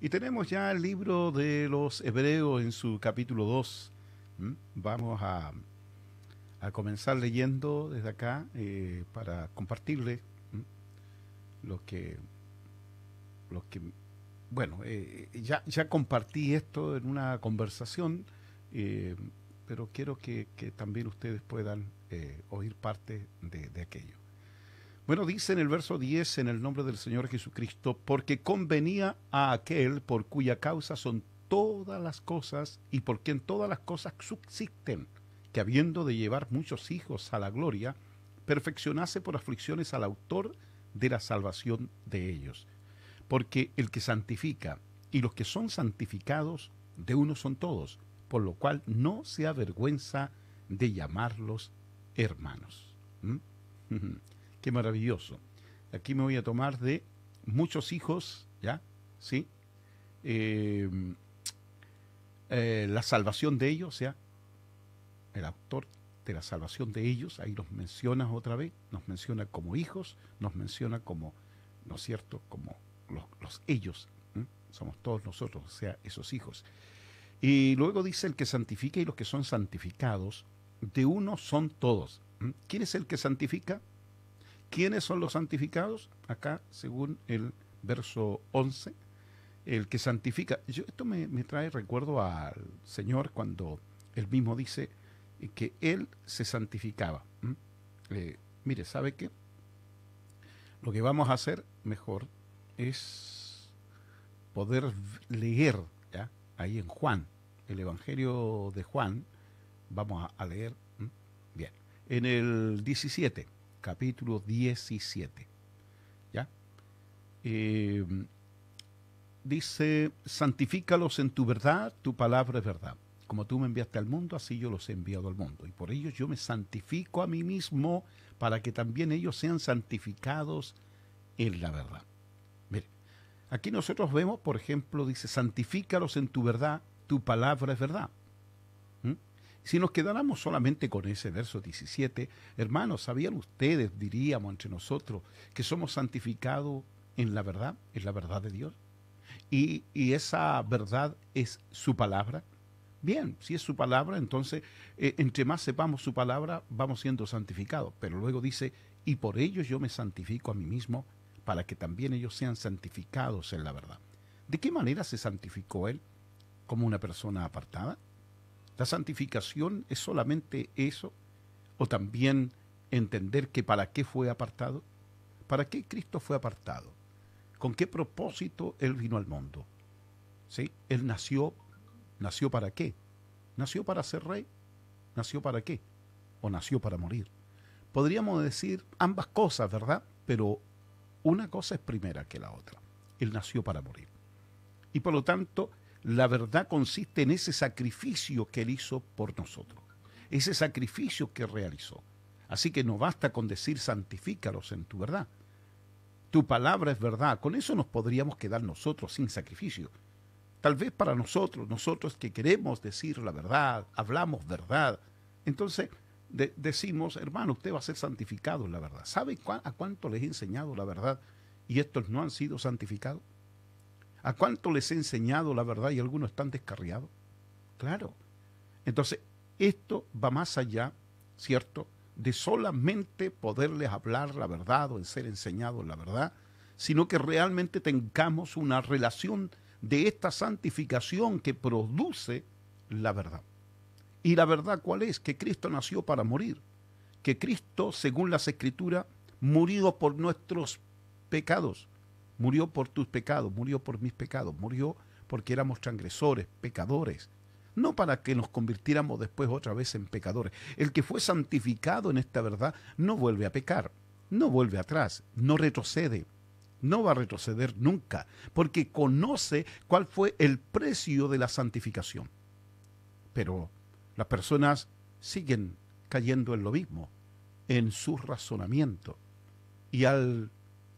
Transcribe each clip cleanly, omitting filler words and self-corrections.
Y tenemos ya el libro de los Hebreos en su capítulo 2. Vamos a comenzar leyendo desde acá para compartirle ¿m? lo que, lo que bueno, ya compartí esto en una conversación, eh, pero quiero que también ustedes puedan oír parte de aquello. Bueno, dice en el verso 10, en el nombre del Señor Jesucristo, porque convenía a aquel por cuya causa son todas las cosas y por quien todas las cosas subsisten, que habiendo de llevar muchos hijos a la gloria, perfeccionase por aflicciones al autor de la salvación de ellos. Porque el que santifica y los que son santificados de uno son todos, por lo cual no se avergüenza de llamarlos hermanos. ¿Mm? Qué maravilloso. Aquí me voy a tomar de muchos hijos, ¿ya? ¿Sí? Eh, la salvación de ellos, ¿ya? El autor de la salvación de ellos, ahí los menciona otra vez, nos menciona como hijos, nos menciona como, ¿no es cierto?, como los ellos, ¿eh? Somos todos nosotros, o sea, esos hijos. Y luego dice el que santifica y los que son santificados, de uno son todos. ¿Eh? ¿Quién es el que santifica? ¿Quiénes son los santificados? Acá, según el verso 11, el que santifica. Esto me trae recuerdo al Señor cuando él mismo dice que él se santificaba. Mire, ¿sabe qué? Lo que vamos a hacer mejor es poder leer, ¿ya? Ahí en Juan, el Evangelio de Juan, vamos a leer, bien, en el 17, capítulo 17, ¿ya? Eh, Dice, santifícalos en tu verdad, tu palabra es verdad. Como tú me enviaste al mundo, así yo los he enviado al mundo. Y por ellos yo me santifico a mí mismo para que también ellos sean santificados en la verdad. Mire, aquí nosotros vemos, por ejemplo, dice, santifícalos en tu verdad, tu palabra es verdad. ¿Mm? Si nos quedáramos solamente con ese verso 17, hermanos, ¿sabían ustedes, diríamos entre nosotros, que somos santificados en la verdad de Dios? Y esa verdad es su palabra. Bien, si es su palabra, entonces entre más sepamos su palabra, vamos siendo santificados. Pero luego dice, y por ellos yo me santifico a mí mismo, para que también ellos sean santificados en la verdad. ¿De qué manera se santificó él? ¿Como una persona apartada? ¿La santificación es solamente eso? ¿O también entender que para qué fue apartado? ¿Para qué Cristo fue apartado? ¿Con qué propósito él vino al mundo? ¿Sí? Él ¿nació para qué? ¿Nació para ser rey? ¿Nació para qué? ¿O nació para morir? Podríamos decir ambas cosas, ¿verdad? Pero una cosa es primera que la otra. Él nació para morir. Y por lo tanto, la verdad consiste en ese sacrificio que él hizo por nosotros. Ese sacrificio que realizó. Así que no basta con decir santifícalos en tu verdad. Tu palabra es verdad. Con eso nos podríamos quedar nosotros sin sacrificio. Tal vez para nosotros que queremos decir la verdad, hablamos verdad, entonces decimos, hermano, usted va a ser santificado en la verdad. ¿Sabe a cuánto les he enseñado la verdad y estos no han sido santificados? ¿A cuánto les he enseñado la verdad y algunos están descarriados? Claro. Entonces, esto va más allá, ¿cierto?, de solamente poderles hablar la verdad o en ser enseñados la verdad, sino que realmente tengamos una relación de esta santificación que produce la verdad. ¿Y la verdad cuál es? Que Cristo nació para morir. Que Cristo, según las Escrituras, murió por nuestros pecados. Murió por tus pecados, murió por mis pecados, murió porque éramos transgresores, pecadores. No para que nos convirtiéramos después otra vez en pecadores. El que fue santificado en esta verdad no vuelve a pecar, no vuelve atrás, no retrocede. No va a retroceder nunca, porque conoce cuál fue el precio de la santificación. Pero las personas siguen cayendo en lo mismo, en sus razonamientos. Y al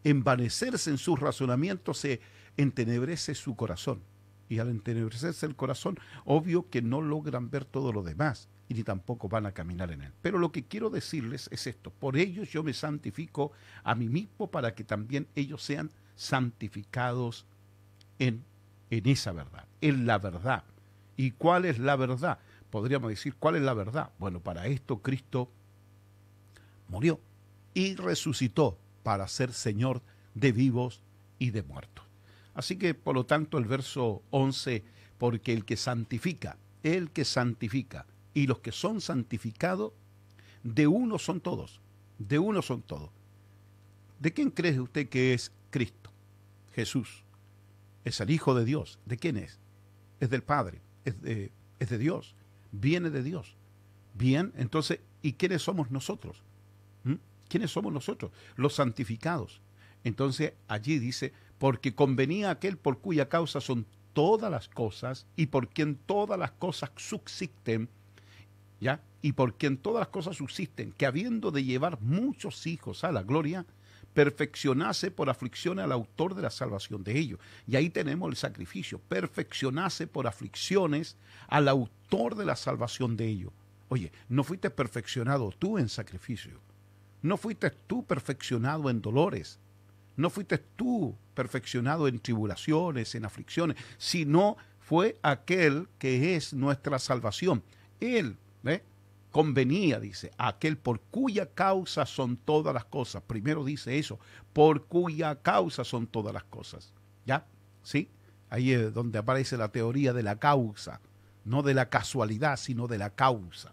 envanecerse en sus razonamientos se entenebrece su corazón. Y al entenebrecerse el corazón, obvio que no logran ver todo lo demás y ni tampoco van a caminar en él. Pero lo que quiero decirles es esto: por ellos yo me santifico a mí mismo para que también ellos sean santificados en en esa verdad, en la verdad. ¿Y cuál es la verdad? Podríamos decir, ¿cuál es la verdad? Bueno, para esto Cristo murió y resucitó para ser Señor de vivos y de muertos. Así que, por lo tanto, el verso 11, porque el que santifica y los que son santificados, de uno son todos, de uno son todos. ¿De quién cree usted que es Cristo? Jesús. Es el Hijo de Dios. ¿De quién es? Es del Padre, es de Dios, viene de Dios. Bien, entonces, ¿y quiénes somos nosotros? ¿Quiénes somos nosotros? Los santificados. Entonces, allí dice, porque convenía aquel por cuya causa son todas las cosas y por quien todas las cosas subsisten, ¿ya? Y por quien todas las cosas subsisten, que habiendo de llevar muchos hijos a la gloria, perfeccionase por aflicciones al autor de la salvación de ellos. Y ahí tenemos el sacrificio, perfeccionase por aflicciones al autor de la salvación de ellos. Oye, no fuiste perfeccionado tú en sacrificio, no fuiste tú perfeccionado en dolores, no fuiste tú perfeccionado en tribulaciones, en aflicciones, sino fue aquel que es nuestra salvación. Él, ¿ve? Convenía, dice, a aquel por cuya causa son todas las cosas. Primero dice eso, por cuya causa son todas las cosas. ¿Ya? ¿Sí? Ahí es donde aparece la teoría de la causa, no de la casualidad, sino de la causa.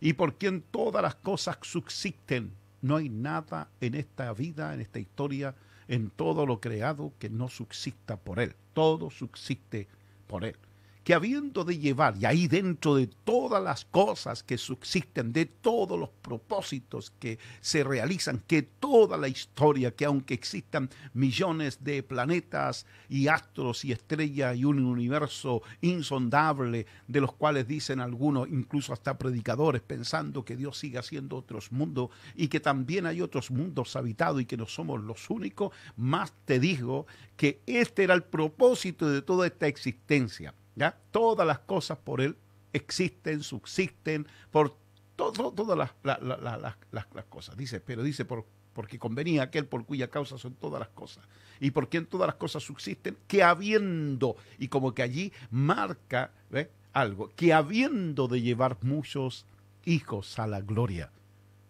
Y por quien todas las cosas subsisten. No hay nada en esta vida, en esta historia, en todo lo creado que no subsista por Él. Todo subsiste por Él. Que habiendo de llevar, y ahí dentro de todas las cosas que subsisten, de todos los propósitos que se realizan, que toda la historia, que aunque existan millones de planetas y astros y estrellas y un universo insondable, de los cuales dicen algunos, incluso hasta predicadores, pensando que Dios sigue haciendo otros mundos y que también hay otros mundos habitados y que no somos los únicos, más te digo que este era el propósito de toda esta existencia. ¿Ya? Todas las cosas por Él existen, subsisten, por todas las cosas. Dice, pero dice, porque convenía aquel por cuya causa son todas las cosas. Y por quien todas las cosas subsisten, que habiendo, y como que allí marca, ¿ve? Algo, que habiendo de llevar muchos hijos a la gloria,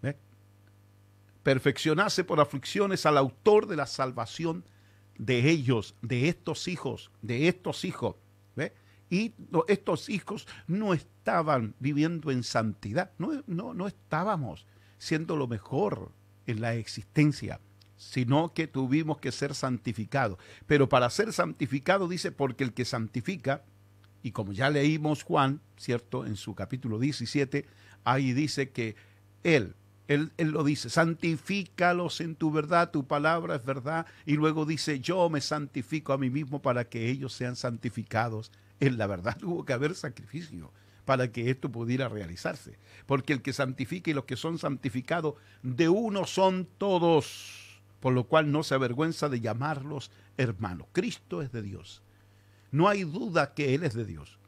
¿ve? Perfeccionase por aflicciones al autor de la salvación de ellos, de estos hijos, ¿ve? Y estos hijos no estaban viviendo en santidad, no estábamos siendo lo mejor en la existencia, sino que tuvimos que ser santificados. Pero para ser santificado dice, porque el que santifica, y como ya leímos Juan, ¿cierto? En su capítulo 17, ahí dice que Él lo dice, santifícalos en tu verdad, tu palabra es verdad, y luego dice, yo me santifico a mí mismo para que ellos sean santificados en la verdad. Tuvo que haber sacrificio para que esto pudiera realizarse, porque el que santifica y los que son santificados de uno son todos, por lo cual no se avergüenza de llamarlos hermanos. Cristo es de Dios, no hay duda que Él es de Dios,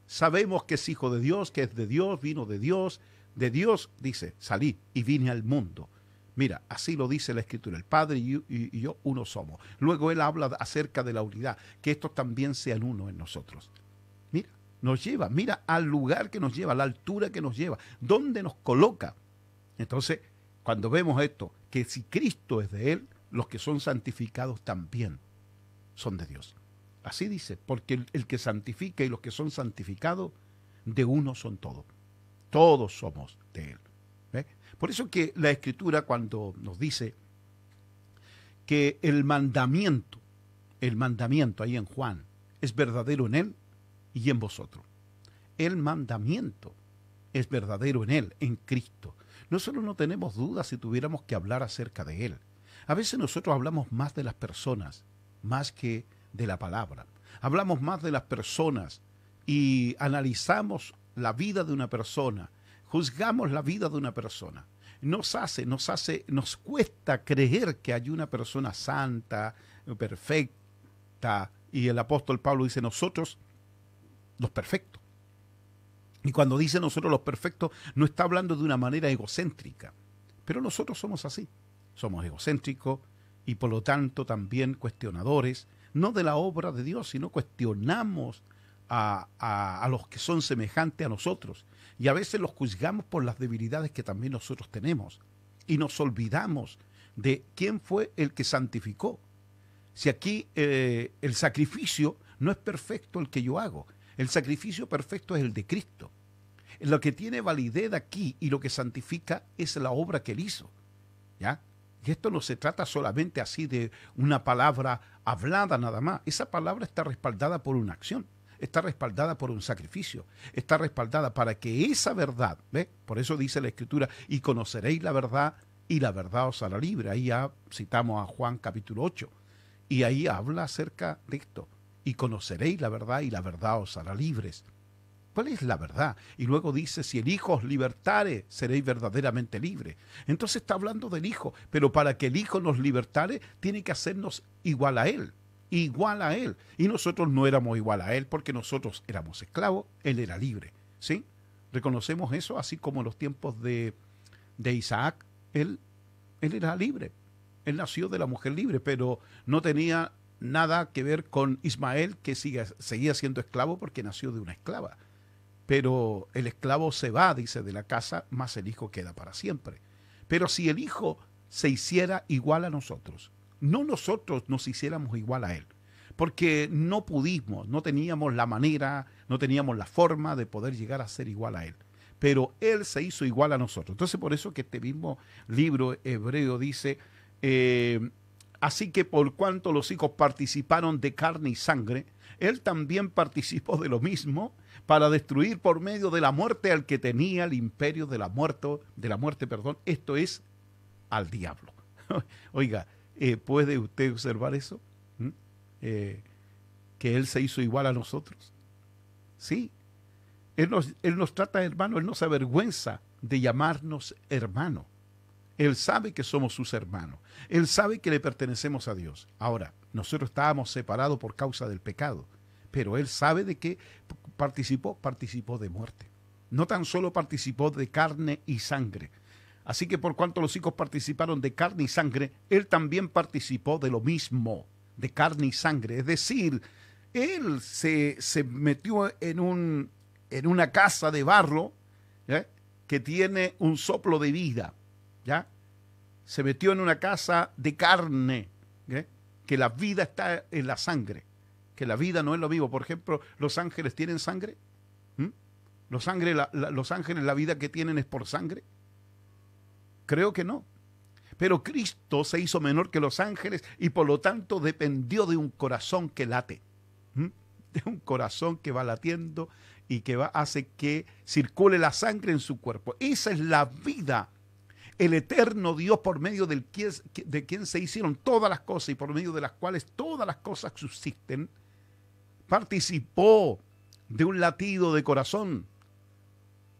sabemos que es hijo de Dios, que es de Dios, vino de Dios, dice, salí y vine al mundo. Mira, así lo dice la Escritura, el Padre y yo uno somos. Luego Él habla acerca de la unidad, que estos también sean uno en nosotros. Mira, nos lleva, mira al lugar que nos lleva, a la altura que nos lleva, dónde nos coloca. Entonces, cuando vemos esto, que si Cristo es de Él, los que son santificados también son de Dios. Así dice, porque el que santifica y los que son santificados, de uno son todos. Todos somos de Él. ¿Ve? Por eso que la Escritura cuando nos dice que el mandamiento ahí en Juan, es verdadero en Él y en vosotros. El mandamiento es verdadero en Él, en Cristo. Nosotros no tenemos dudas si tuviéramos que hablar acerca de Él. A veces nosotros hablamos más de las personas, más que de la palabra. Hablamos más de las personas y analizamos la vida de una persona, juzgamos la vida de una persona. Nos cuesta creer que hay una persona santa, perfecta, y el apóstol Pablo dice nosotros los perfectos. Y cuando dice nosotros los perfectos, no está hablando de una manera egocéntrica, pero nosotros somos así, somos egocéntricos y por lo tanto también cuestionadores, no de la obra de Dios, sino cuestionamos a los que son semejantes a nosotros. Y a veces los juzgamos por las debilidades que también nosotros tenemos. Y nos olvidamos de quién fue el que santificó. Si aquí el sacrificio no es perfecto el que yo hago. El sacrificio perfecto es el de Cristo. Lo que tiene validez aquí y lo que santifica es la obra que Él hizo. ¿Ya? Y esto no se trata solamente así de una palabra hablada nada más. Esa palabra está respaldada por una acción. Está respaldada por un sacrificio, está respaldada para que esa verdad, ¿ve? Por eso dice la Escritura, y conoceréis la verdad, y la verdad os hará libre. Ahí ya citamos a Juan capítulo 8, y ahí habla acerca de esto, y conoceréis la verdad, y la verdad os hará libres. ¿Cuál es la verdad? Y luego dice, si el Hijo os libertare, seréis verdaderamente libres. Entonces está hablando del Hijo, pero para que el Hijo nos libertare, tiene que hacernos igual a Él. Igual a Él. Y nosotros no éramos igual a Él porque nosotros éramos esclavos, Él era libre. ¿Sí? Reconocemos eso, así como en los tiempos de Isaac, él era libre. Él nació de la mujer libre, pero no tenía nada que ver con Ismael, que seguía siendo esclavo porque nació de una esclava. Pero el esclavo se va, dice, de la casa, más el hijo queda para siempre. Pero si el hijo se hiciera igual a nosotros, no nosotros nos hiciéramos igual a él, porque no pudimos, no teníamos la manera, no teníamos la forma de poder llegar a ser igual a él. Pero él se hizo igual a nosotros. Entonces por eso que este mismo libro hebreo dice, así que por cuanto los hijos participaron de carne y sangre, él también participó de lo mismo para destruir por medio de la muerte al que tenía el imperio de la muerte, esto es, al diablo. Oiga, ¿puede usted observar eso? Que Él se hizo igual a nosotros. Sí, Él nos trata de hermano, Él no se avergüenza de llamarnos hermano. Él sabe que somos sus hermanos. Él sabe que le pertenecemos a Dios. Ahora, nosotros estábamos separados por causa del pecado, pero Él sabe de qué participó de muerte. No tan solo participó de carne y sangre. Así que por cuanto los hijos participaron de carne y sangre, Él también participó de lo mismo, de carne y sangre. Es decir, Él se metió en una casa de barro, ¿ya?, que tiene un soplo de vida. ¿Ya? Se metió en una casa de carne, ¿eh? Que la vida está en la sangre, que la vida no es lo mismo. Por ejemplo, ¿los ángeles tienen sangre? ¿Los ángeles la vida que tienen es por sangre? Creo que no. Pero Cristo se hizo menor que los ángeles y por lo tanto dependió de un corazón que late, de un corazón que va latiendo y que hace que circule la sangre en su cuerpo. Esa es la vida. El eterno Dios, por medio de quien se hicieron todas las cosas y por medio de las cuales todas las cosas subsisten, participó de un latido de corazón.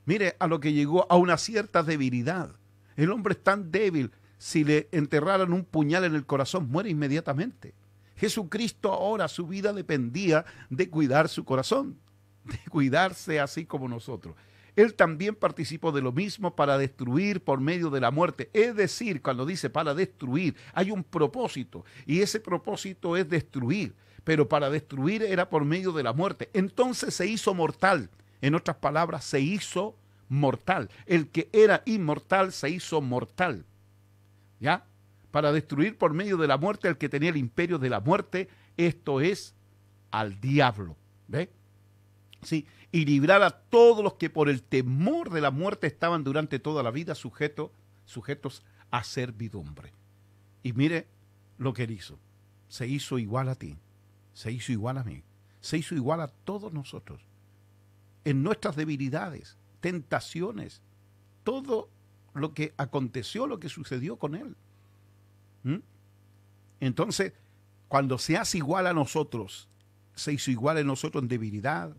Mire a lo que llegó, a una cierta debilidad. El hombre es tan débil, si le enterraran un puñal en el corazón, muere inmediatamente. Jesucristo ahora, su vida dependía de cuidar su corazón, de cuidarse así como nosotros. Él también participó de lo mismo para destruir por medio de la muerte. Es decir, cuando dice para destruir, hay un propósito. Y ese propósito es destruir. Pero para destruir era por medio de la muerte. Entonces se hizo mortal. En otras palabras, se hizo mortal. El que era inmortal se hizo mortal. ¿Ya? Para destruir por medio de la muerte al que tenía el imperio de la muerte. Esto es al diablo. ¿Ve? Sí, y librar a todos los que por el temor de la muerte estaban durante toda la vida sujetos a servidumbre. Y mire lo que él hizo. Se hizo igual a ti, se hizo igual a mí, se hizo igual a todos nosotros. En nuestras debilidades, tentaciones, todo lo que aconteció, lo que sucedió con él. Entonces, cuando se hace igual a nosotros, se hizo igual a nosotros en debilidad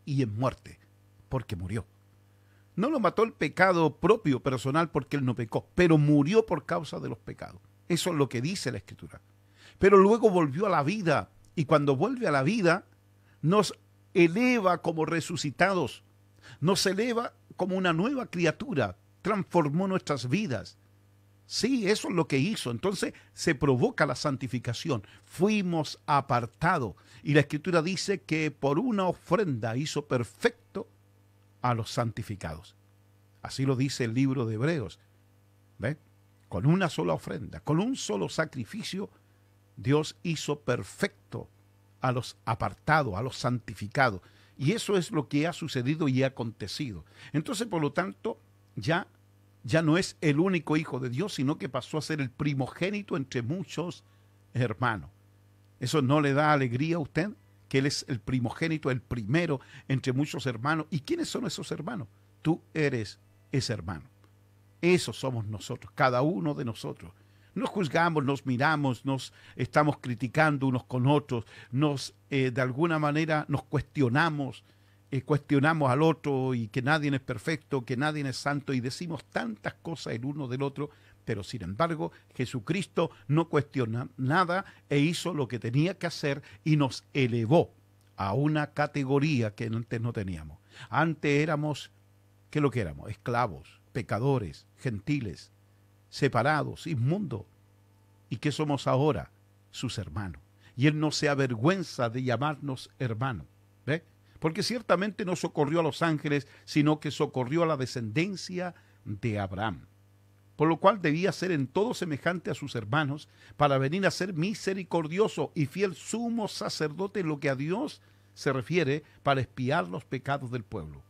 y en muerte, porque murió. No lo mató el pecado propio, personal, porque él no pecó, pero murió por causa de los pecados. Eso es lo que dice la Escritura. Pero luego volvió a la vida, y cuando vuelve a la vida, nos eleva como resucitados, nos eleva como una nueva criatura, transformó nuestras vidas. Sí, eso es lo que hizo. Entonces se provoca la santificación. Fuimos apartados. Y la Escritura dice que por una ofrenda hizo perfecto a los santificados. Así lo dice el libro de Hebreos. ¿Ve? Con una sola ofrenda, con un solo sacrificio, Dios hizo perfecto a los apartados, a los santificados. Y eso es lo que ha sucedido y ha acontecido. Entonces, por lo tanto, ya no es el único hijo de Dios, sino que pasó a ser el primogénito entre muchos hermanos. ¿Eso no le da alegría a usted? Que Él es el primogénito, el primero entre muchos hermanos. ¿Y quiénes son esos hermanos? Tú eres ese hermano. Esos somos nosotros, cada uno de nosotros. Nos juzgamos, nos miramos, nos estamos criticando unos con otros, de alguna manera nos cuestionamos, cuestionamos al otro y que nadie es perfecto, que nadie es santo y decimos tantas cosas el uno del otro, pero sin embargo Jesucristo no cuestiona nada e hizo lo que tenía que hacer y nos elevó a una categoría que antes no teníamos. Antes éramos, ¿qué es lo que éramos? Esclavos, pecadores, gentiles, separados, inmundos. ¿Y qué somos ahora? Sus hermanos. Y Él no se avergüenza de llamarnos hermanos. ¿Ve? Porque ciertamente no socorrió a los ángeles, sino que socorrió a la descendencia de Abraham. Por lo cual debía ser en todo semejante a sus hermanos, para venir a ser misericordioso y fiel sumo sacerdote en lo que a Dios se refiere, para expiar los pecados del pueblo.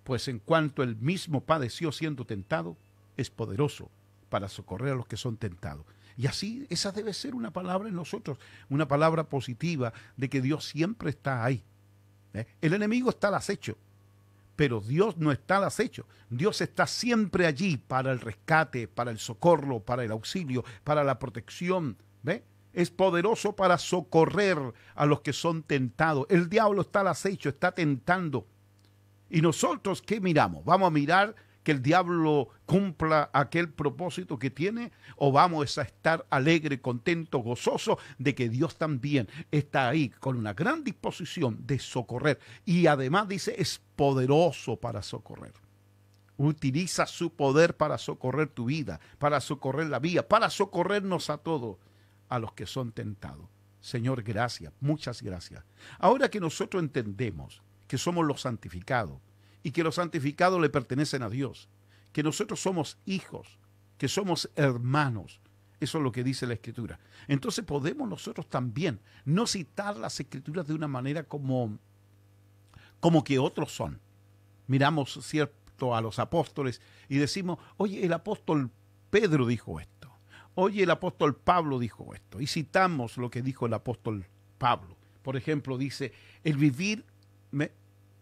Pues en cuanto Él mismo padeció siendo tentado, es poderoso para socorrer a los que son tentados. Y así, esa debe ser una palabra en nosotros, una palabra positiva de que Dios siempre está ahí. El enemigo está al acecho, pero Dios no está al acecho. Dios está siempre allí para el rescate, para el socorro, para el auxilio, para la protección. ¿Ve? Es poderoso para socorrer a los que son tentados. El diablo está al acecho, está tentando. ¿Y nosotros qué miramos? ¿Vamos a mirar que el diablo cumpla aquel propósito que tiene? ¿O vamos a estar alegre, contento, gozoso de que Dios también está ahí con una gran disposición de socorrer? Y además dice, es poderoso para socorrer. Utiliza su poder para socorrer tu vida, para socorrer la vía, para socorrernos a todos, a los que son tentados. Señor, gracias, muchas gracias. Ahora que nosotros entendemos que somos los santificados y que los santificados le pertenecen a Dios, que nosotros somos hijos, que somos hermanos, eso es lo que dice la Escritura. Entonces podemos nosotros también no citar las Escrituras de una manera como que otros son. Miramos, cierto, a los apóstoles y decimos, oye, el apóstol Pedro dijo esto, oye, el apóstol Pablo dijo esto, y citamos lo que dijo el apóstol Pablo. Por ejemplo, dice,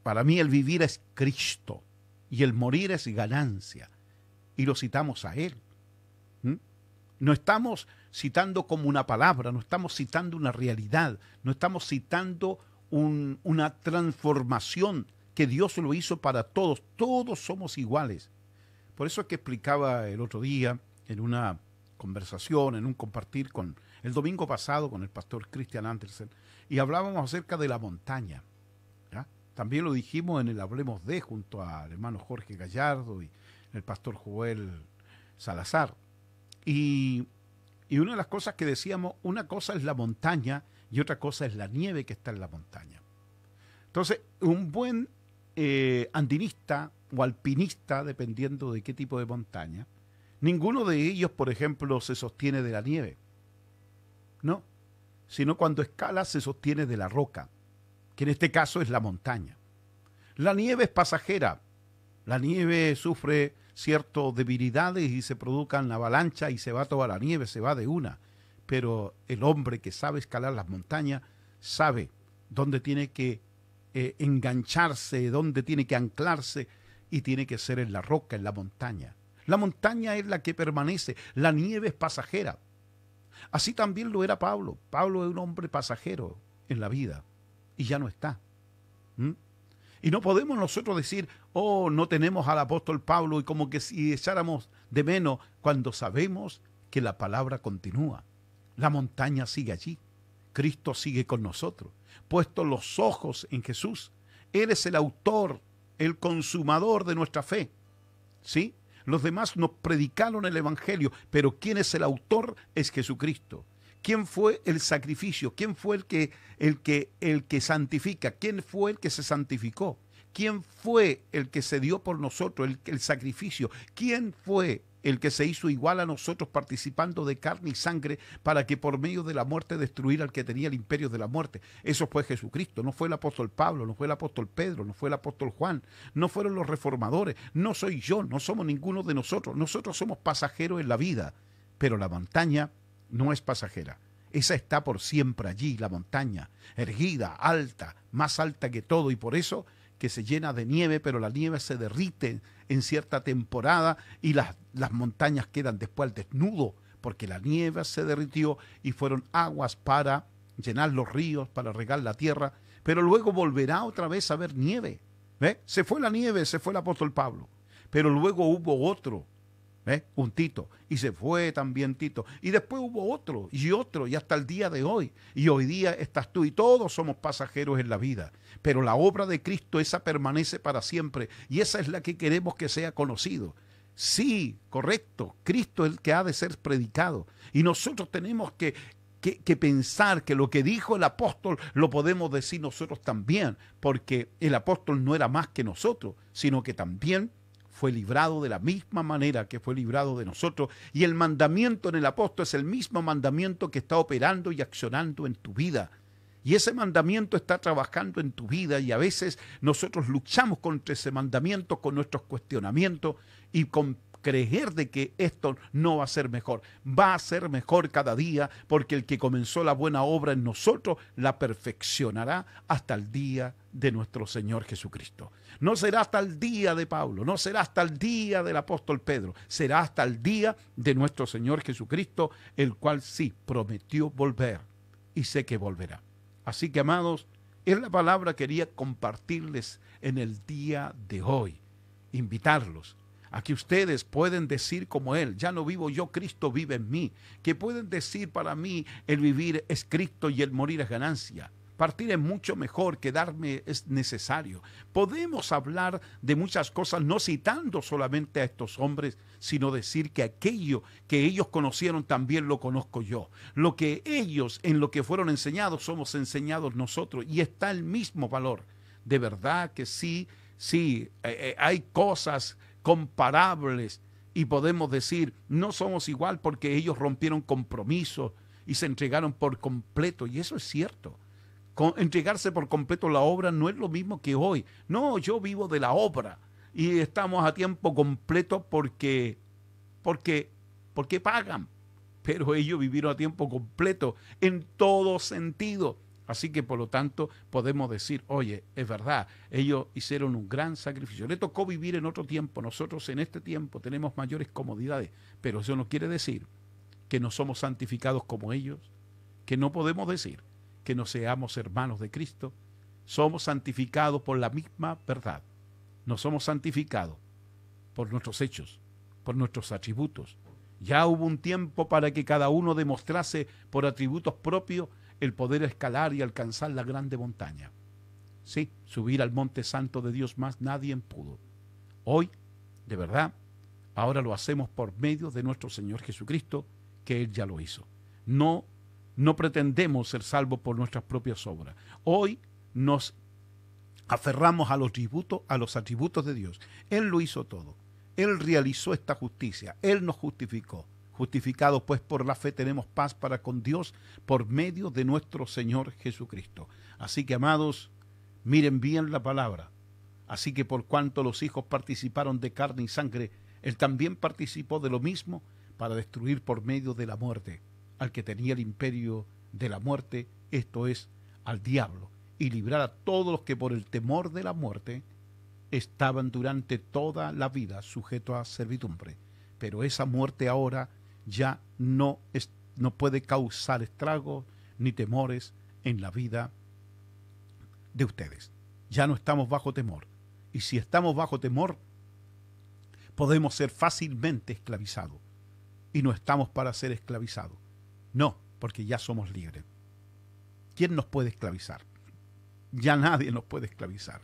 para mí el vivir es Cristo y el morir es ganancia. Y lo citamos a Él. No estamos citando como una palabra, no estamos citando una realidad, no estamos citando una transformación que Dios lo hizo para todos. Todos somos iguales. Por eso es que explicaba el otro día en una conversación, en un compartir el domingo pasado con el pastor Christian Andersen, y hablábamos acerca de la montaña. También lo dijimos en el Hablemos de, junto al hermano Jorge Gallardo y el pastor Joel Salazar. Y una de las cosas que decíamos, una cosa es la montaña y otra cosa es la nieve que está en la montaña. Entonces, un buen andinista o alpinista, dependiendo de qué tipo de montaña, ninguno de ellos, por ejemplo, se sostiene de la nieve. No, sino cuando escala se sostiene de la roca, que en este caso es la montaña. La nieve es pasajera, la nieve sufre ciertas debilidades y se produzcan avalanchas y se va toda la nieve, se va de una. Pero el hombre que sabe escalar las montañas sabe dónde tiene que engancharse, dónde tiene que anclarse, y tiene que ser en la roca, en la montaña. La montaña es la que permanece, la nieve es pasajera. Así también lo era Pablo. Pablo es un hombre pasajero en la vida y ya no está. Y no podemos nosotros decir, oh, no tenemos al apóstol Pablo, y como que si echáramos de menos, cuando sabemos que la palabra continúa. La montaña sigue allí. Cristo sigue con nosotros. Puestos los ojos en Jesús. Él es el autor, el consumador de nuestra fe. ¿Sí? Los demás nos predicaron el Evangelio, pero ¿quién es el autor? Es Jesucristo. ¿Quién fue el sacrificio? ¿Quién fue el que santifica? ¿Quién fue el que se santificó? ¿Quién fue el que se dio por nosotros, el sacrificio? ¿Quién fue el que se hizo igual a nosotros participando de carne y sangre para que por medio de la muerte destruyera al que tenía el imperio de la muerte? Eso fue Jesucristo, no fue el apóstol Pablo, no fue el apóstol Pedro, no fue el apóstol Juan, no fueron los reformadores, no soy yo, no somos ninguno de nosotros. Nosotros somos pasajeros en la vida, pero la montaña no es pasajera. Esa está por siempre allí, la montaña, erguida, alta, más alta que todo, y por eso que se llena de nieve, pero la nieve se derrite en cierta temporada y las montañas quedan después al desnudo, porque la nieve se derritió y fueron aguas para llenar los ríos, para regar la tierra, pero luego volverá otra vez a haber nieve. ¿Ve? Se fue la nieve, se fue el apóstol Pablo, pero luego hubo otro, un Tito, y se fue también Tito, y después hubo otro, y hasta el día de hoy, y hoy día estás tú, y todos somos pasajeros en la vida, pero la obra de Cristo, esa permanece para siempre, y esa es la que queremos que sea conocido. Sí, correcto, Cristo es el que ha de ser predicado, y nosotros tenemos que pensar que lo que dijo el apóstol lo podemos decir nosotros también, porque el apóstol no era más que nosotros, sino que también fue librado de la misma manera que fue librado de nosotros, y el mandamiento en el apóstol es el mismo mandamiento que está operando y accionando en tu vida. Y ese mandamiento está trabajando en tu vida, y a veces nosotros luchamos contra ese mandamiento con nuestros cuestionamientos y con creer de que esto no va a ser mejor. Va a ser mejor cada día, porque el que comenzó la buena obra en nosotros la perfeccionará hasta el día de nuestro Señor Jesucristo. No será hasta el día de Pablo, no será hasta el día del apóstol Pedro, será hasta el día de nuestro Señor Jesucristo, el cual sí prometió volver, y sé que volverá. Así que, amados, es la palabra que quería compartirles en el día de hoy, invitarlos a que ustedes pueden decir como Él: ya no vivo yo, Cristo vive en mí. Que pueden decir: para mí el vivir es Cristo y el morir es ganancia. Partir es mucho mejor, quedarme es necesario. Podemos hablar de muchas cosas, no citando solamente a estos hombres, sino decir que aquello que ellos conocieron también lo conozco yo. Lo que ellos, en lo que fueron enseñados, somos enseñados nosotros, y está el mismo valor. De verdad que sí, hay cosas comparables, y podemos decir, no somos igual porque ellos rompieron compromisos y se entregaron por completo, y eso es cierto. Entregarse por completo la obra no es lo mismo que hoy. No, yo vivo de la obra y estamos a tiempo completo porque pagan, pero ellos vivieron a tiempo completo en todo sentido. Así que por lo tanto podemos decir: oye, es verdad, ellos hicieron un gran sacrificio. Le tocó vivir en otro tiempo, nosotros en este tiempo tenemos mayores comodidades, pero eso no quiere decir que no somos santificados como ellos, que no podemos decir que no seamos hermanos de Cristo. Somos santificados por la misma verdad. No somos santificados por nuestros hechos, por nuestros atributos. Ya hubo un tiempo para que cada uno demostrase por atributos propios el poder escalar y alcanzar la grande montaña. Sí, subir al monte santo de Dios más nadie pudo. Hoy, de verdad, ahora lo hacemos por medio de nuestro Señor Jesucristo, que Él ya lo hizo. No pretendemos ser salvos por nuestras propias obras. Hoy nos aferramos a los atributos de Dios. Él lo hizo todo. Él realizó esta justicia. Él nos justificó. Justificados pues por la fe tenemos paz para con Dios por medio de nuestro Señor Jesucristo. Así que, amados, miren bien la palabra. Así que por cuanto los hijos participaron de carne y sangre, Él también participó de lo mismo para destruir por medio de la muerte al que tenía el imperio de la muerte, esto es, al diablo, y librar a todos los que por el temor de la muerte estaban durante toda la vida sujetos a servidumbre. Pero esa muerte ahora ya no puede causar estragos ni temores en la vida de ustedes. Ya no estamos bajo temor. Y si estamos bajo temor, podemos ser fácilmente esclavizados. Y no estamos para ser esclavizados. No, porque ya somos libres. ¿Quién nos puede esclavizar? Ya nadie nos puede esclavizar.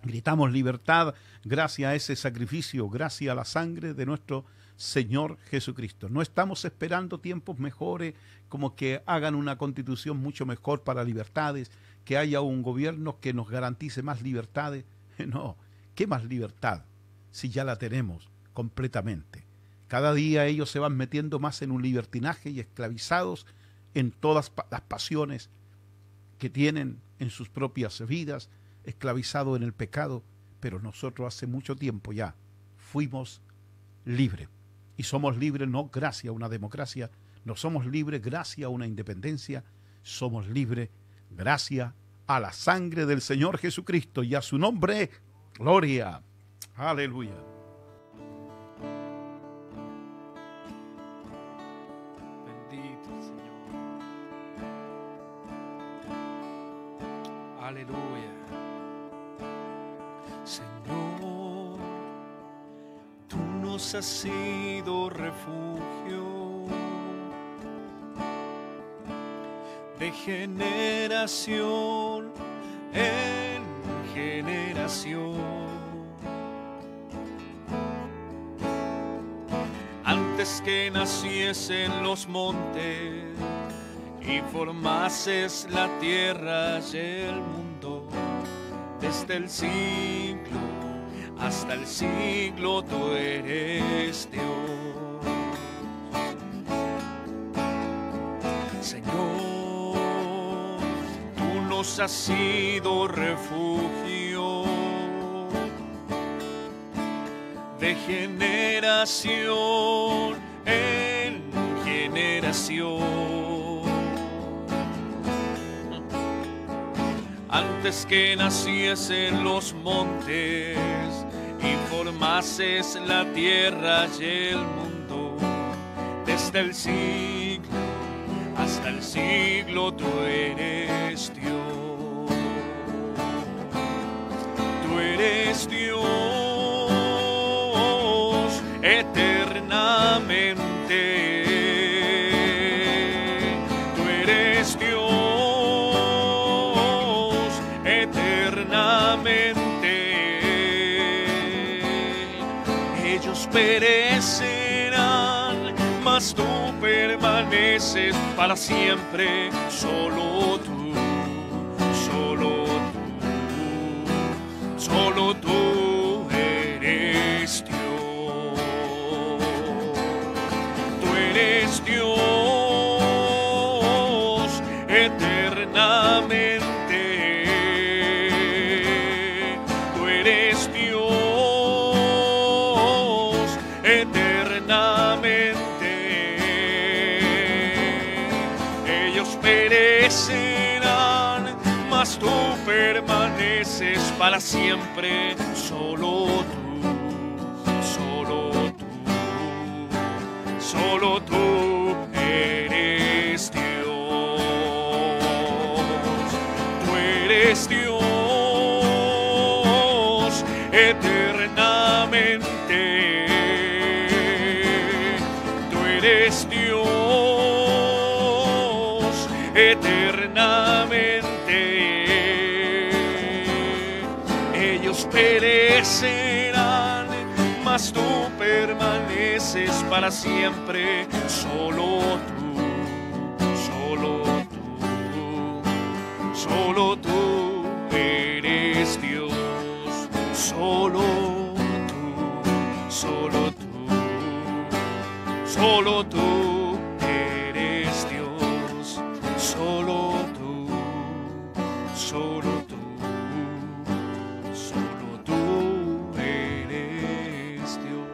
Gritamos libertad gracias a ese sacrificio, gracias a la sangre de nuestro Señor Jesucristo. No estamos esperando tiempos mejores, como que hagan una constitución mucho mejor para libertades, que haya un gobierno que nos garantice más libertades. No, ¿qué más libertad si ya la tenemos completamente? Cada día ellos se van metiendo más en un libertinaje y esclavizados en todas las pasiones que tienen en sus propias vidas, esclavizados en el pecado, pero nosotros hace mucho tiempo ya fuimos libres. Y somos libres no gracias a una democracia, no somos libres gracias a una independencia, somos libres gracias a la sangre del Señor Jesucristo y a su nombre, gloria. Aleluya. Bendito el Señor. Aleluya. Señor, tú nos has sido refugio de generación en generación. Antes que naciesen los montes y formases la tierra y el mundo, desde el siglo hasta el siglo tú eres Dios. Señor, tú nos has sido refugio de generación en generación. Antes que naciesen los montes y formases la tierra y el mundo, desde el siglo hasta el siglo tú eres Dios. Tú eres Dios eternamente. Tú eres Dios ellos perecerán, mas tú permaneces para siempre. Solo tú, solo tú, solo tú eres Dios. Tú eres Dios eternamente. Perecerán, mas tú permaneces para siempre. Solo tú, solo tú, solo tú eres Dios. Tú eres Dios eternamente. Tú eres Dios eternamente. Ellos perecerán, mas tú permaneces para siempre. Solo tú, solo tú, solo tú eres Dios. Solo tú, solo tú, solo tú eres Dios. Solo tú, solo tú, solo tú eres Dios.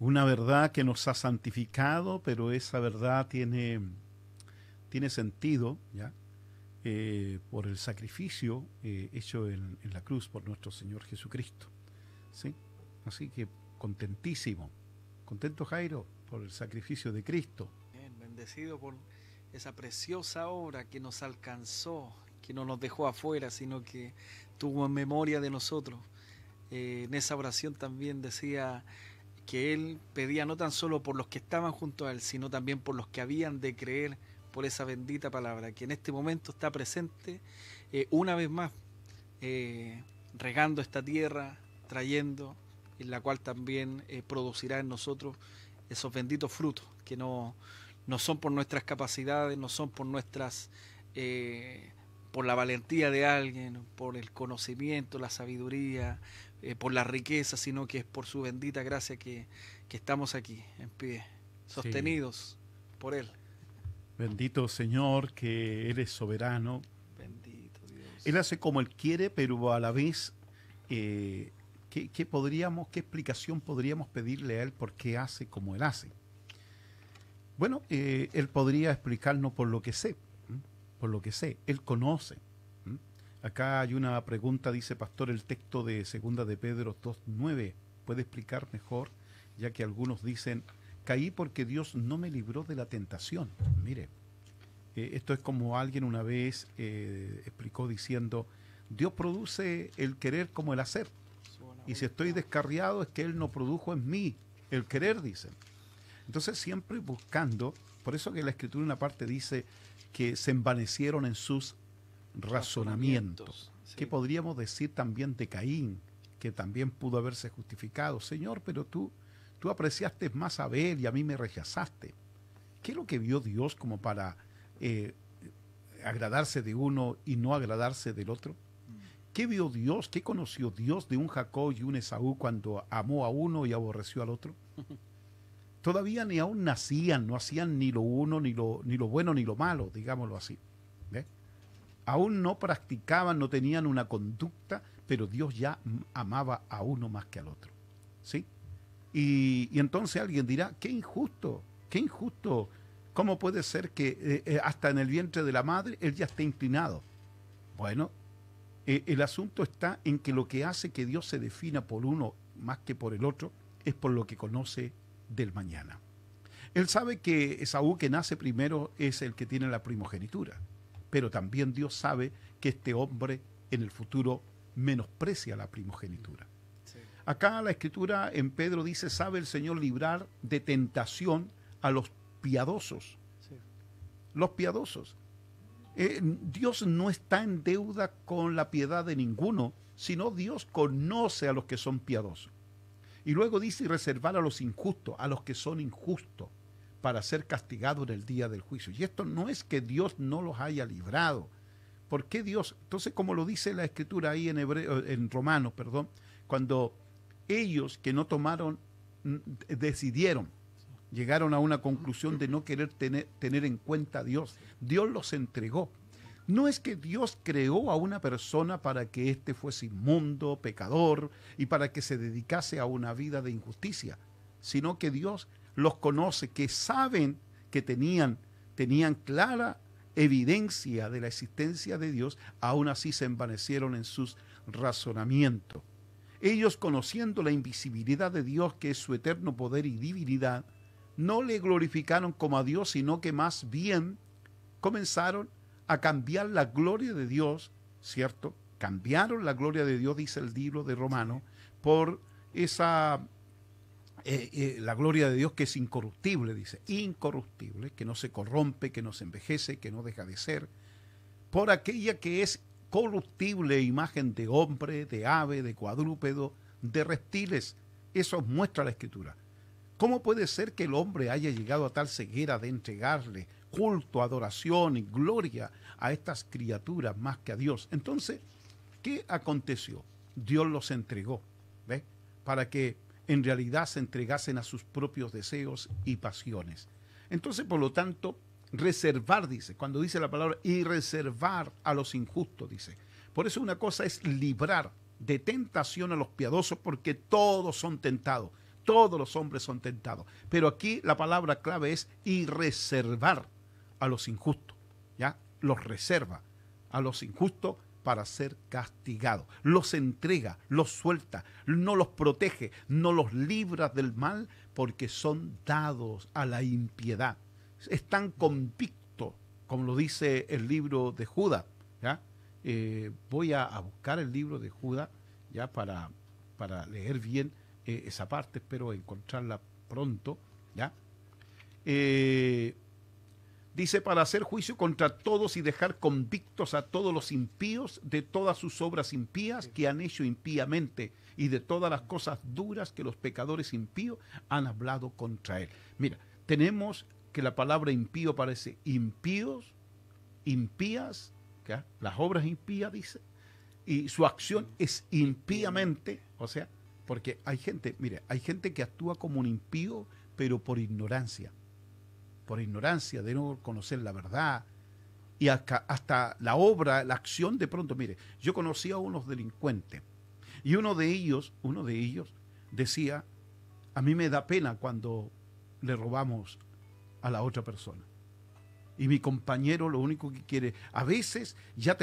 Una verdad que nos ha santificado, pero esa verdad tiene sentido, ¿ya? Por el sacrificio hecho en la cruz por nuestro Señor Jesucristo. ¿Sí? Así que contentísimo, contento Jairo por el sacrificio de Cristo. Bien, bendecido por esa preciosa obra que nos alcanzó, que no nos dejó afuera, sino que tuvo en memoria de nosotros. En esa oración también decía que él pedía no tan solo por los que estaban junto a él, sino también por los que habían de creer por esa bendita palabra, que en este momento está presente una vez más, regando esta tierra, trayendo, en la cual también producirá en nosotros esos benditos frutos, que no son por nuestras capacidades, no son por nuestras... por la valentía de alguien, por el conocimiento, la sabiduría, por la riqueza, sino que es por su bendita gracia que estamos aquí, en pie, sostenidos por Él. Bendito Señor, que Él es soberano. Bendito Dios. Él hace como Él quiere, pero a la vez, ¿qué explicación podríamos pedirle a Él por qué hace como Él hace? Bueno, Él podría explicarnos por lo que sé. Por lo que sé, Él conoce. Acá hay una pregunta, dice pastor, el texto de 2 de Pedro 2:9. ¿Puede explicar mejor? Ya que algunos dicen, caí porque Dios no me libró de la tentación. Mire, esto es como alguien una vez explicó diciendo, Dios produce el querer como el hacer. Y si estoy descarriado es que Él no produjo en mí el querer, dicen. Entonces siempre buscando, por eso que la Escritura en una parte dice que se envanecieron en sus razonamientos. Sí. ¿Qué podríamos decir también de Caín, que también pudo haberse justificado? Señor, pero tú apreciaste más a Abel y a mí me rechazaste. ¿Qué es lo que vio Dios como para agradarse de uno y no agradarse del otro? ¿Qué vio Dios? ¿Qué conoció Dios de un Jacob y un Esaú cuando amó a uno y aborreció al otro? Todavía ni aún nacían, no hacían ni lo uno, ni lo bueno, ni lo malo, digámoslo así. ¿Ve? Aún no practicaban, no tenían una conducta, pero Dios ya amaba a uno más que al otro. ¿Sí? Y entonces alguien dirá, qué injusto, ¿cómo puede ser que hasta en el vientre de la madre Él ya esté inclinado? Bueno, el asunto está en que lo que hace que Dios se defina por uno más que por el otro es por lo que conoce del mañana. Él sabe que Esaú, que nace primero, es el que tiene la primogenitura, pero también Dios sabe que este hombre en el futuro menosprecia la primogenitura. Sí. Acá la Escritura en Pedro dice, sabe el Señor librar de tentación a los piadosos. Sí. Los piadosos. Dios no está en deuda con la piedad de ninguno, sino Dios conoce a los que son piadosos. Y luego dice, y reservar a los injustos, a los que son injustos, para ser castigados en el día del juicio. Y esto no es que Dios no los haya librado. ¿Por qué Dios? Entonces, como lo dice la Escritura ahí en Romanos, cuando ellos que no tomaron, decidieron, llegaron a una conclusión de no querer tener en cuenta a Dios. Dios los entregó. No es que Dios creó a una persona para que éste fuese inmundo, pecador, y para que se dedicase a una vida de injusticia, sino que Dios los conoce, que saben que tenían clara evidencia de la existencia de Dios, aún así se envanecieron en sus razonamientos. Ellos, conociendo la invisibilidad de Dios, que es su eterno poder y divinidad, no le glorificaron como a Dios, sino que más bien comenzaron a cambiar la gloria de Dios, ¿cierto? Cambiaron la gloria de Dios, dice el libro de Romanos, por esa, la gloria de Dios que es incorruptible, dice, incorruptible, que no se corrompe, que no se envejece, que no deja de ser, por aquella que es corruptible, imagen de hombre, de ave, de cuadrúpedo, de reptiles. Eso muestra la Escritura. ¿Cómo puede ser que el hombre haya llegado a tal ceguera de entregarle culto, adoración y gloria a estas criaturas más que a Dios? Entonces, ¿qué aconteció? Dios los entregó, ¿ve? Para que en realidad se entregasen a sus propios deseos y pasiones. Entonces, por lo tanto, reservar, dice, cuando dice la palabra, y reservar a los injustos, dice. Por eso una cosa es librar de tentación a los piadosos, porque todos son tentados. Todos los hombres son tentados. Pero aquí la palabra clave es y reservar a los injustos. ¿Ya? Los reserva a los injustos para ser castigados. Los entrega, los suelta, no los protege, no los libra del mal porque son dados a la impiedad. Están convictos, como lo dice el libro de Judas. ¿Ya? Voy a buscar el libro de Judas ya para leer bien esa parte, espero encontrarla pronto, ¿ya? Dice, para hacer juicio contra todos y dejar convictos a todos los impíos de todas sus obras impías que han hecho impíamente y de todas las cosas duras que los pecadores impíos han hablado contra él. Mira, tenemos que la palabra impío parece impíos, impías, ¿ya? Las obras impías, dice, y su acción es impíamente, o sea, porque hay gente, mire, hay gente que actúa como un impío, pero por ignorancia de no conocer la verdad, y hasta la obra, la acción de pronto. Mire, yo conocí a unos delincuentes, y uno de ellos decía, a mí me da pena cuando le robamos a la otra persona. Y mi compañero lo único que quiere, a veces ya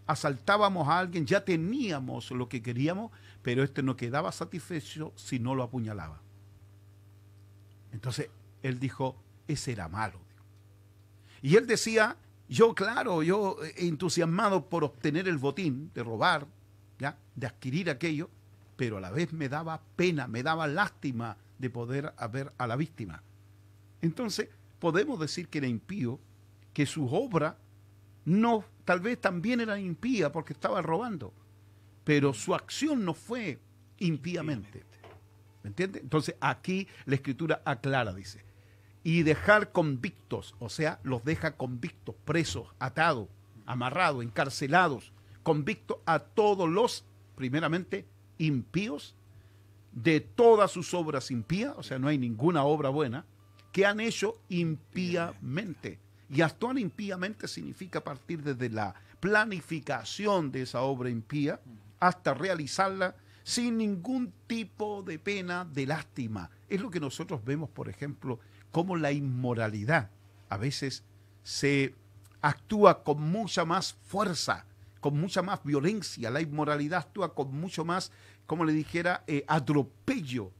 asaltábamos a alguien, ya teníamos lo que queríamos, pero no quedaba satisfecho si no lo apuñalaba. Entonces, él dijo, ese era malo. Y él decía, yo entusiasmado por obtener el botín, de robar, ¿ya? De adquirir aquello, pero a la vez me daba pena, me daba lástima de poder ver a la víctima. Entonces, podemos decir que era impío, que su obra tal vez también era impía porque estaba robando, pero su acción no fue impíamente. ¿Me entiende? Entonces, aquí la Escritura aclara, dice, y dejar convictos, o sea, los deja convictos, presos, atados, amarrados, encarcelados, convictos a todos los, primeramente, impíos, de todas sus obras impías, o sea, no hay ninguna obra buena, que han hecho impíamente. Y actuar impíamente significa partir desde la planificación de esa obra impía hasta realizarla sin ningún tipo de pena, de lástima. Es lo que nosotros vemos, por ejemplo, como la inmoralidad a veces se actúa con mucha más fuerza, con mucha más violencia. La inmoralidad actúa con mucho más, como le dijera, atropello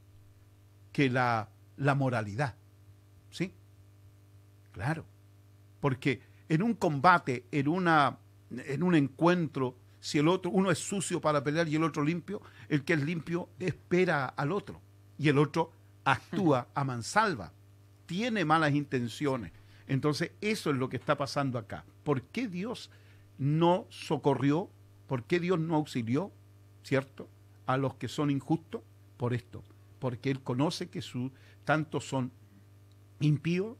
que la moralidad. ¿Sí? Claro. Porque en un combate, en un encuentro, si uno es sucio para pelear y el otro limpio, el que es limpio espera al otro y el otro actúa a mansalva, tiene malas intenciones. Entonces eso es lo que está pasando acá. ¿Por qué Dios no socorrió? ¿Por qué Dios no auxilió, cierto, a los que son injustos? Por esto, porque Él conoce que tantos son impíos,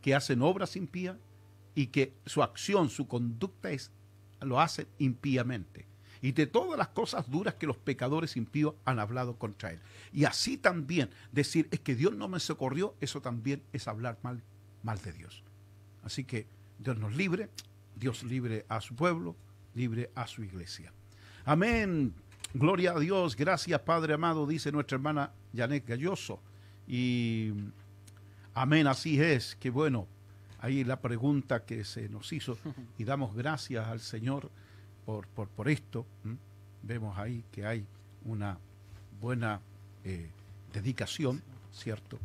que hacen obras impías y que su acción, su conducta lo hacen impíamente. Y de todas las cosas duras que los pecadores impíos han hablado contra Él. Y así también decir, es que Dios no me socorrió, eso también es hablar mal de Dios. Así que Dios nos libre, Dios libre a su pueblo, libre a su iglesia. Amén. Gloria a Dios. Gracias, Padre amado, dice nuestra hermana Janet Galloso. Y amén, así es. Qué bueno. Ahí la pregunta que se nos hizo, y damos gracias al Señor por esto. Vemos ahí que hay una buena dedicación, ¿cierto?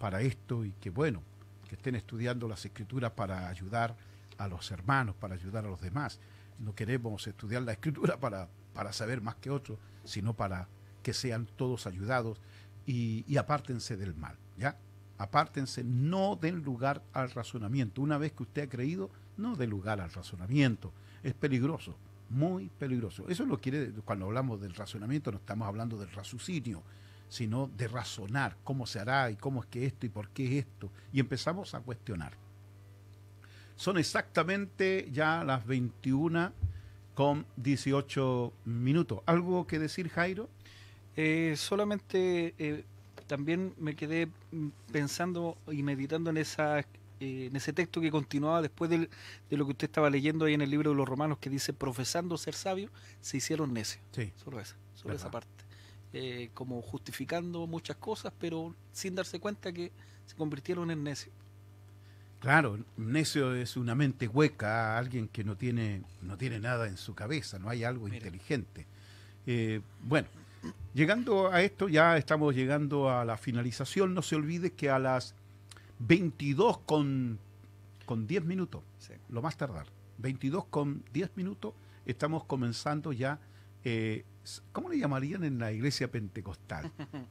Para esto, y que bueno, que estén estudiando las Escrituras para ayudar a los hermanos, para ayudar a los demás. No queremos estudiar la Escritura para saber más que otros, sino para que sean todos ayudados y apártense del mal, ¿ya? Apártense, no den lugar al razonamiento. Una vez que usted ha creído, no den lugar al razonamiento. Es peligroso, muy peligroso. Eso lo quiere, cuando hablamos del razonamiento, no estamos hablando del raciocinio, sino de razonar cómo se hará y cómo es que esto y por qué esto. Y empezamos a cuestionar. Son exactamente ya las 21:18. ¿Algo que decir, Jairo? Solamente también me quedé pensando y meditando en ese texto que continuaba después de lo que usted estaba leyendo ahí en el libro de los Romanos, que dice, profesando ser sabios, se hicieron necios. Sí. Solo esa parte. Como justificando muchas cosas, pero sin darse cuenta que se convirtieron en necios. Claro, necio es una mente hueca, alguien que no tiene nada en su cabeza, no hay algo inteligente. Bueno, llegando a esto, ya estamos llegando a la finalización. No se olvide que a las 22:10, sí, lo más tardar, 22:10, estamos comenzando ya ¿cómo le llamarían en la iglesia pentecostal?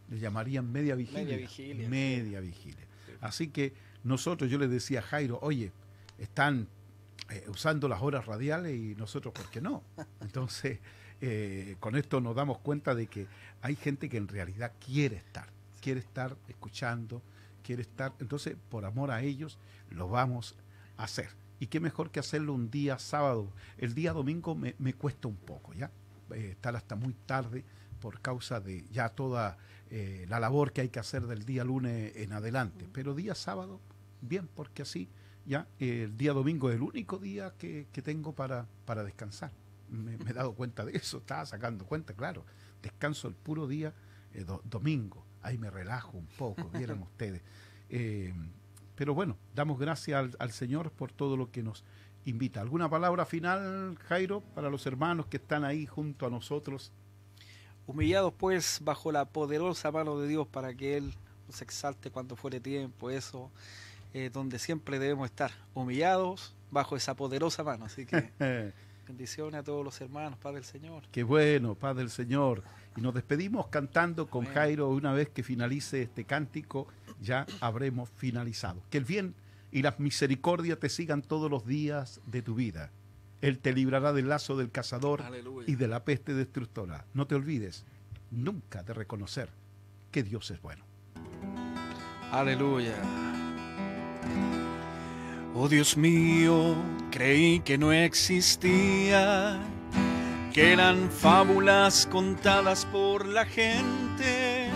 Le llamarían media vigilia. Media vigilia. Media vigilia. Sí. Así que nosotros, yo le decía a Jairo, oye, están usando las horas radiales y nosotros, ¿por qué no? Entonces, con esto nos damos cuenta de que hay gente que en realidad quiere estar escuchando, quiere estar. Entonces, por amor a ellos, lo vamos a hacer. Y qué mejor que hacerlo un día sábado. El día domingo me cuesta un poco, ¿ya? Estar hasta muy tarde por causa de ya toda la labor que hay que hacer del día lunes en adelante. Pero día sábado, bien, porque así ya el día domingo es el único día que tengo para descansar. Me he dado cuenta de eso, estaba sacando cuenta, claro. Descanso el puro día domingo. Ahí me relajo un poco, vieran ustedes. Pero bueno, damos gracias al Señor por todo lo que nos invita. ¿Alguna palabra final, Jairo, para los hermanos que están ahí junto a nosotros? Humillados pues bajo la poderosa mano de Dios para que Él nos exalte cuando fuere tiempo, eso donde siempre debemos estar, humillados bajo esa poderosa mano. Así que bendiciones a todos los hermanos, Padre del Señor. Qué bueno, Padre del Señor. Y nos despedimos cantando con Amén. Jairo. Una vez que finalice este cántico, ya habremos finalizado. Que el bien y la misericordia te sigan todos los días de tu vida. Él te librará del lazo del cazador. Aleluya. Y de la peste destructora. No te olvides nunca de reconocer que Dios es bueno. Aleluya. Oh Dios mío, creí que no existía, que eran fábulas contadas por la gente,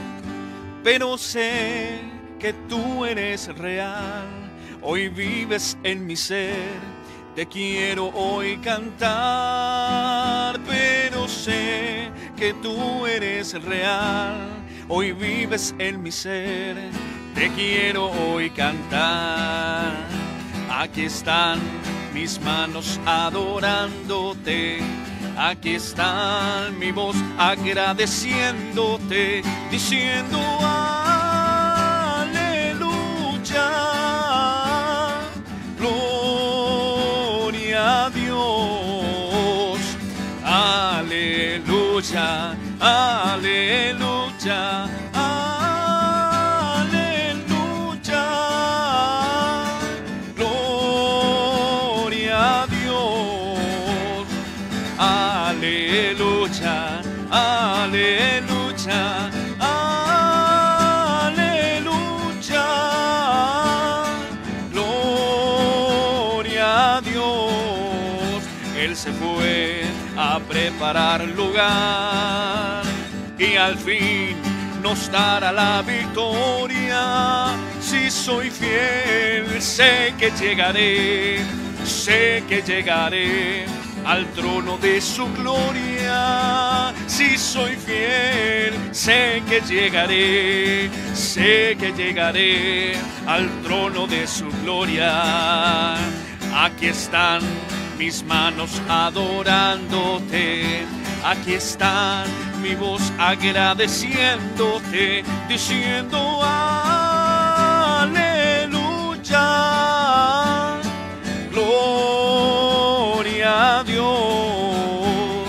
pero sé que tú eres real, hoy vives en mi ser, te quiero hoy cantar, pero sé que tú eres real, hoy vives en mi ser, te quiero hoy cantar. Aquí están mis manos adorándote, aquí está mi voz agradeciéndote, diciendo aleluya, gloria a Dios, aleluya, aleluya, aleluya, gloria a Dios, aleluya, aleluya, aleluya, gloria a Dios. Él se fue a preparar lugar y al fin nos dará la victoria. Si soy fiel, sé que llegaré al trono de su gloria. Si soy fiel, sé que llegaré al trono de su gloria. Aquí están mis manos adorándote, aquí está mi voz agradeciéndote, diciendo aleluya, gloria a Dios,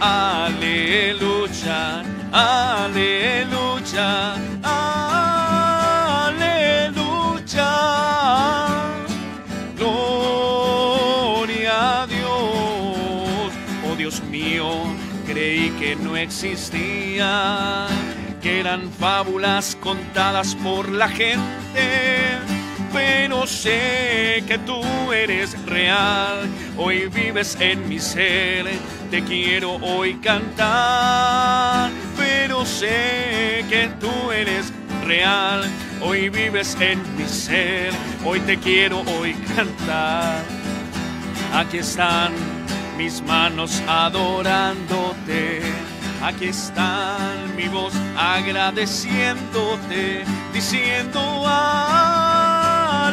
aleluya, aleluya, aleluya, gloria a Dios. Oh Dios mío, creí que no existía, que eran fábulas contadas por la gente, pero sé que tú eres real, hoy vives en mi ser, te quiero hoy cantar, pero sé que tú eres real, hoy vives en mi ser, hoy te quiero hoy cantar. Aquí están mis manos adorándote, aquí está mi voz agradeciéndote, diciendo aleluya,